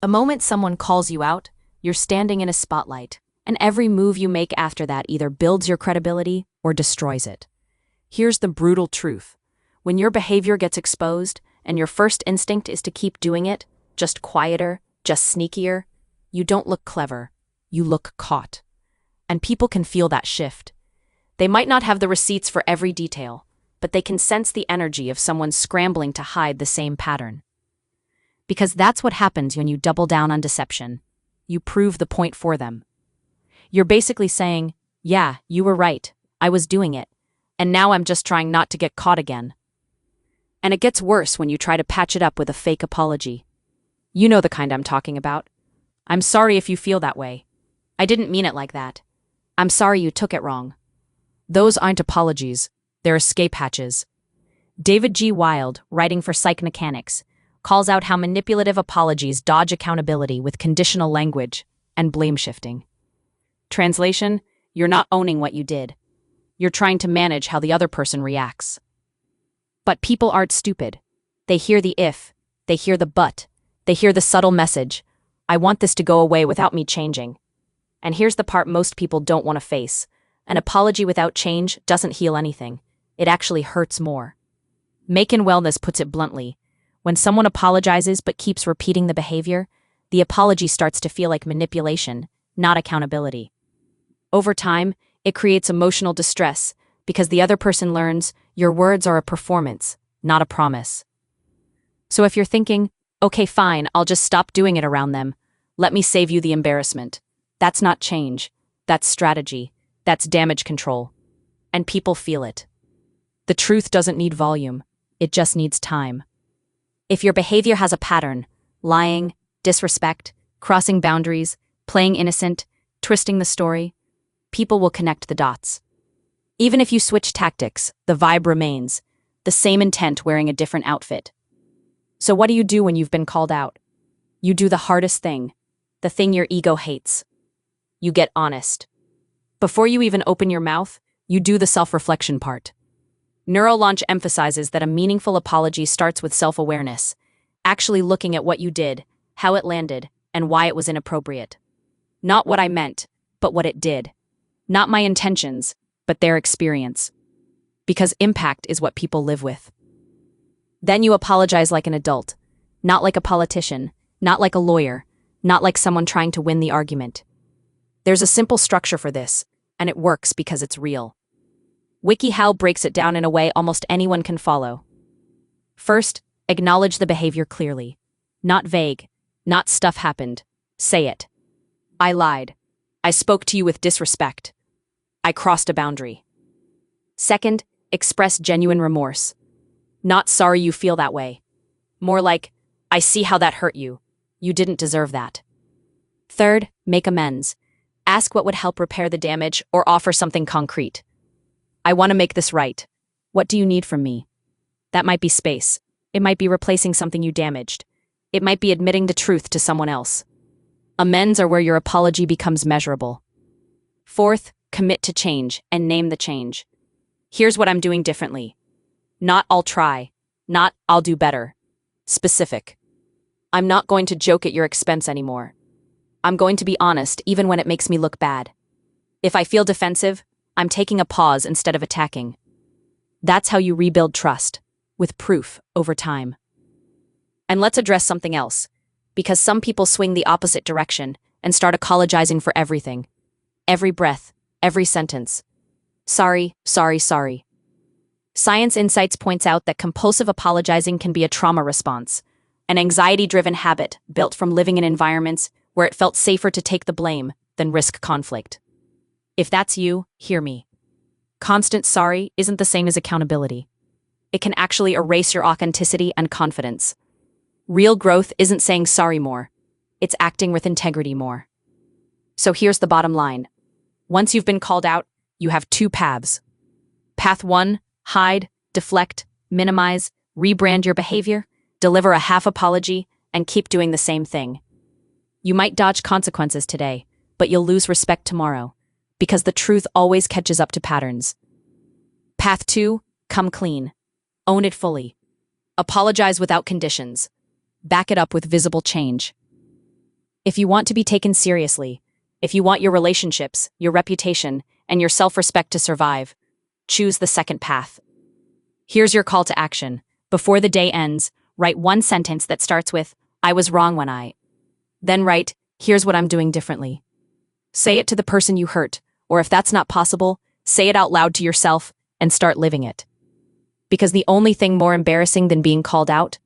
The moment someone calls you out, you're standing in a spotlight, and every move you make after that either builds your credibility or destroys it. Here's the brutal truth. When your behavior gets exposed, and your first instinct is to keep doing it, just quieter, just sneakier, you don't look clever. You look caught. And people can feel that shift. They might not have the receipts for every detail, but they can sense the energy of someone scrambling to hide the same pattern. Because that's what happens when you double down on deception. You prove the point for them. You're basically saying, yeah, you were right, I was doing it, and now I'm just trying not to get caught again. And it gets worse when you try to patch it up with a fake apology. You know the kind I'm talking about. I'm sorry if you feel that way. I didn't mean it like that. I'm sorry you took it wrong. Those aren't apologies, they're escape hatches. David G. Wild, writing for Psych Mechanics, calls out how manipulative apologies dodge accountability with conditional language and blame shifting. Translation, you're not owning what you did. You're trying to manage how the other person reacts. But people aren't stupid. They hear the if, they hear the but, they hear the subtle message, I want this to go away without me changing. And here's the part most people don't want to face. An apology without change doesn't heal anything. It actually hurts more. Macon Wellness puts it bluntly. When someone apologizes but keeps repeating the behavior, the apology starts to feel like manipulation, not accountability. Over time, it creates emotional distress because the other person learns your words are a performance, not a promise. So if you're thinking, okay, fine, I'll just stop doing it around them, let me save you the embarrassment. That's not change. That's strategy. That's damage control. And people feel it. The truth doesn't need volume. It just needs time. If your behavior has a pattern, lying, disrespect, crossing boundaries, playing innocent, twisting the story, people will connect the dots. Even if you switch tactics, the vibe remains, the same intent wearing a different outfit. So what do you do when you've been called out? You do the hardest thing, the thing your ego hates. You get honest. Before you even open your mouth, you do the self-reflection part. Neurolaunch emphasizes that a meaningful apology starts with self-awareness, actually looking at what you did, how it landed, and why it was inappropriate. Not what I meant, but what it did. Not my intentions, but their experience. Because impact is what people live with. Then you apologize like an adult, not like a politician, not like a lawyer, not like someone trying to win the argument. There's a simple structure for this, and it works because it's real. WikiHow breaks it down in a way almost anyone can follow. First, acknowledge the behavior clearly. Not vague, not stuff happened. Say it. I lied. I spoke to you with disrespect. I crossed a boundary. Second, express genuine remorse. Not sorry you feel that way. More like, I see how that hurt you. You didn't deserve that. Third, make amends. Ask what would help repair the damage or offer something concrete. I want to make this right. What do you need from me? That might be space. It might be replacing something you damaged. It might be admitting the truth to someone else. Amends are where your apology becomes measurable. Fourth, commit to change and name the change. Here's what I'm doing differently. Not I'll try. Not I'll do better. Specific. I'm not going to joke at your expense anymore. I'm going to be honest even when it makes me look bad. If I feel defensive, I'm taking a pause instead of attacking. That's how you rebuild trust, with proof over time. And let's address something else, because some people swing the opposite direction and start apologizing for everything. Every breath, every sentence. Sorry, sorry, sorry. Science Insights points out that compulsive apologizing can be a trauma response, an anxiety-driven habit built from living in environments where it felt safer to take the blame than risk conflict. If that's you, hear me. Constant sorry isn't the same as accountability. It can actually erase your authenticity and confidence. Real growth isn't saying sorry more. It's acting with integrity more. So here's the bottom line. Once you've been called out, you have two paths. Path 1, hide, deflect, minimize, rebrand your behavior, deliver a half apology, and keep doing the same thing. You might dodge consequences today, but you'll lose respect tomorrow, because the truth always catches up to patterns. Path 2, come clean. Own it fully. Apologize without conditions. Back it up with visible change. If you want to be taken seriously, if you want your relationships, your reputation, and your self-respect to survive, choose the second path. Here's your call to action. Before the day ends, write one sentence that starts with, I was wrong when I. Then write, here's what I'm doing differently. Say it to the person you hurt, or if that's not possible, say it out loud to yourself and start living it. Because the only thing more embarrassing than being called out